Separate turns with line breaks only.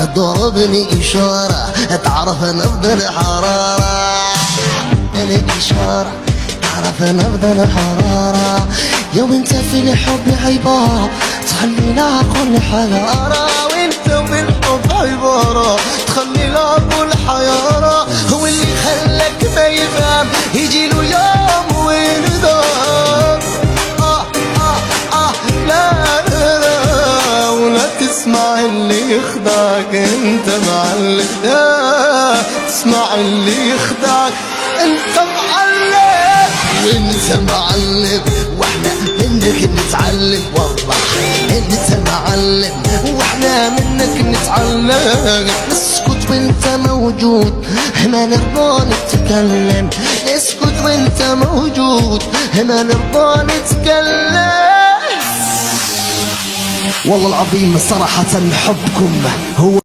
ضربني إشارة تعرف نبض الحرارة، الإشارة تعرف نبض الحرارة. يوم انت في الحب عبارة تخلي العقل حيارة، وانت في الحب عبارة تخلي العقل حيارة. هو اللي خلاك ما يفهم يجيله يوم ويندم. لا لا لا، ولا تسمع اللي يخدعك انت معلم، لا تسمع اللي يخدعك انت معلم، وانت معلم واحنا منك نتعلم. والله انت معلم واحنا منك نتعلم. نسكت وانت موجود ما نرضى نتكلم، نسكت وانت موجود ما نرضى نتكلم. والله العظيم صراحة حبكم هو